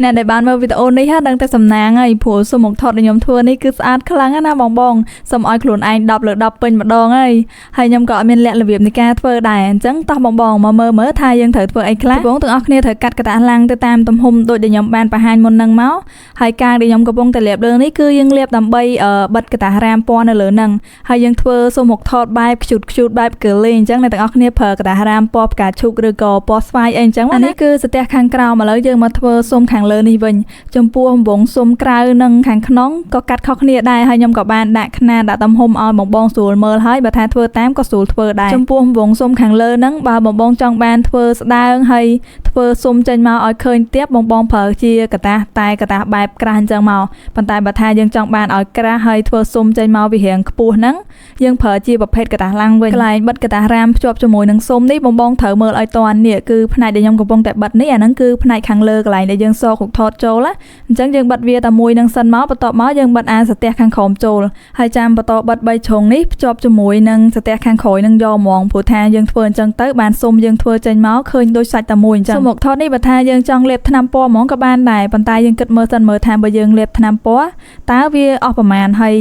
អ្នកដែលបានមើលវីដេអូនេះហ្នឹងតែសំណាងហើយព្រោះសូមមកថតខ្ញុំធ្វើនេះគឺស្អាតខ្លាំងណាស់បងសូមឲ្យខ្លួនឯង10 លើ 10ពេញម្ដងហើយខ្ញុំក៏អត់មានលក្ខរបៀបនៃការធ្វើដែរអញ្ចឹងតោះបងមកមើលថាយើងត្រូវធ្វើអីខ្លះបងទាំងអស់គ្នាត្រូវកាត់កតាស់ឡាំងទៅតាមទំហំដូចដែលខ្ញុំបានបង្ហាញមុនហ្នឹងមកហើយការដែលខ្ញុំកំពុងតែលាបលើនេះគឺយើងលាបដើម្បីបិទកតាស់រាមពណ៌នៅលើហ្នឹងហើយយើងធ្វើសូមមកថតបែបខ្ជូតបែប girly អញ្ចឹងអ្នកទាំងអស់គ្នាប្រើកតាស់រាមពណ៌ផ្កាឈូកឬក៏ពណ៌ស្វាយអីអញ្ចឹងអានេះគឺសរទះខាងក្រោមឥឡូវយើងមកធ្វើសូមខាងលើនេះវិញចំពោះវងសុំក្រៅនិងខាងក្នុងក៏កាត់ខុសគ្នាដែរហើយខ្ញុំក៏បានដាក់ខ្នាតដាក់ទំហំឲ្យបងស្រួលមើលហើយបើថាធ្វើតាមក៏ស្រួលធ្វើដែរចំពោះវងសុំខាងលើហ្នឹងបើបងចង់បានធ្វើស្ដើងហើយធ្វើសុំចេញមកឲ្យឃើញទៀតបងប្រើជាកតាស់តែកតាស់បែបក្រាស់អញ្ចឹងមកប៉ុន្តែបើថាយើងចង់បានឲ្យក្រាស់ហើយធ្វើសុំចេញមកវារាងខ្ពស់ហ្នឹងយើងប្រើជាប្រភេទកតាស់ឡាំងវិញកន្លែងបិទកតាស់រាមភ្ជាប់ជាមួយនឹងសុំនេះបងត្រូវមើលឲ្យតាន់នេះគឺផ្នែកដែលខ្ញុំកំពុងតែបិទនេះអាហ្នឹងគឺផ្នែកខាងលើកន្លែងដែលយើងសកុកថតចូលអញ្ចឹងយើងបិទវាតែមួយនឹងសិនមកបន្ទាប់មកយើងបិទអាសរទះខាងក្រោមចូលហើយចាំបន្តបិទ3ជ្រុងនេះភ្ជាប់ជាមួយនឹងសរទះខាងក្រោយនឹងយកហ្មងព្រោះថាយើងធ្វើអញ្ចឹងទៅបានសុំយើងធ្វើចេញមកឃើញដូចសាច់តែមួយអញ្ចឹងសុំមកថតនេះបើថាយើងចង់លាបថ្នាំពណ៌ហ្មងក៏បានដែរប៉ុន្តែយើងគិតមើលសិនមើលថាបើយើងលាបថ្នាំពណ៌តើវាអស់ប្រមាណហើយ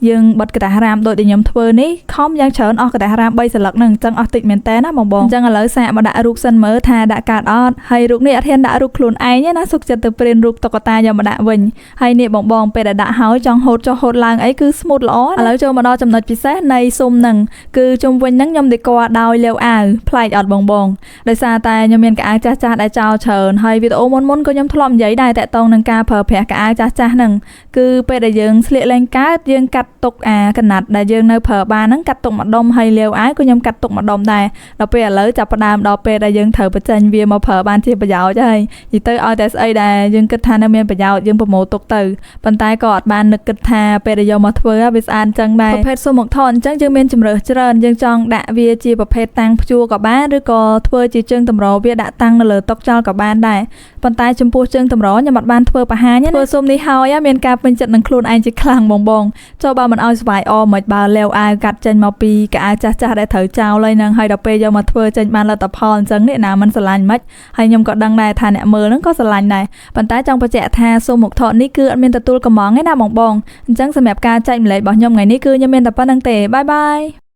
យើងបិទកតាស់រាមដូចដែលខ្ញុំធ្វើនេះខំយ៉ាងច្រើនអស់កតាស់រាម3សន្លឹកហ្នឹងអញ្ចឹងអស់តិចមែនតើណាបងអញ្ចឹងឥឡូវសាកមកដាក់រូបសិនមើលថាដាក់កាតអត់ហើយរូបនេះអត់ហ៊ានដាក់រូបខ្លួនឯងទេណាសុខចិត្តទៅព្រានរូបតុក្កតាយកមកដាក់វិញហើយនេះបងពេលដែលដាក់ហើយចង់ហូតចុះហូតឡើងអីគឺស្មូតល្អឥឡូវចូលមកដល់ចំណុចពិសេសនៃស៊ុំហ្នឹងគឺជុំវិញហ្នឹងខ្ញុំដេកដោយលាវអាវប្លែកអត់បងដោយសារតែខ្ញុំមានកៅអៅចាស់ដែលចោលច្រើនហើយវីដេអូមុនក៏ខ្ញុំធ្លាប់និយាយដែរតាក់ទងនឹងការប្រើប្រាស់កៅអៅចាស់ហ្នឹងគឺពេលដែលយើងស្លៀកលេងកើតយើងកាត់ទុកអាកណាត់ដែលយើងនៅប្រើបានហ្នឹងកាត់ទុកម្ដុំហើយលាវអាវក៏ខ្ញុំកាត់ទុកម្ដុំដែរដល់ពេលឥឡូវចាប់ផ្ដើមដល់ពេលដែលយើងត្រូវបញ្ចេញវាមកប្រើបានជាប្រយោជន៍ហើយនិយាយទៅឲ្យតែស្អីដែលយើងគិតថានៅមានប្រយោជន៍យើងប្រមូលទុកទៅប៉ុន្តែក៏អត់បាននឹកគិតថាពេលដែលយកមកធ្វើវាស្អាតអញ្ចឹងដែរប្រភេទស៊ុំមកថតអញ្ចឹងយើងមានជម្រើសច្រើនយើងចង់ដាក់វាជាប្រភេទតាំងព្យួរក៏បានឬក៏ធ្វើជាជើងតម្រវាដាក់តាំងនៅលើតុចោលក៏បានដែរប៉ុន្តែចំពោះជើងតម្រខ្ញុំអត់បានធ្វើបង្ហាញធ្វើស៊ុំនេះហើយមានការពេញចិត្តនឹងខ្លួនឯងជាខ្លាំងបងចូលបើមិនឲ្យស្វាយអមិនបើលាវអាវកាត់ចេញមកពីកៅអៅចាស់ដែលត្រូវចោលហើយនឹងហើយដល់ពេលយកមកធ្វើចេញបានលទ្ធផលអញ្ចឹងនេះណាមិនស្រឡាញ់មិនហើយខ្ញុំក៏ដឹងដែរថាអ្នកមើលហ្នឹងក៏ស្រឡាញ់ដែរប៉ុន្តែចង់បញ្ជាក់ថាស៊ុំមុខថតនេះគឺអត់មានទទួលកំងទេណាបងអញ្ចឹងសម្រាប់ការចែកម្លែករបស់ខ្ញុំថ្ងៃនេះគឺខ្ញុំមានតែប៉ុណ្្នឹងទេបាយ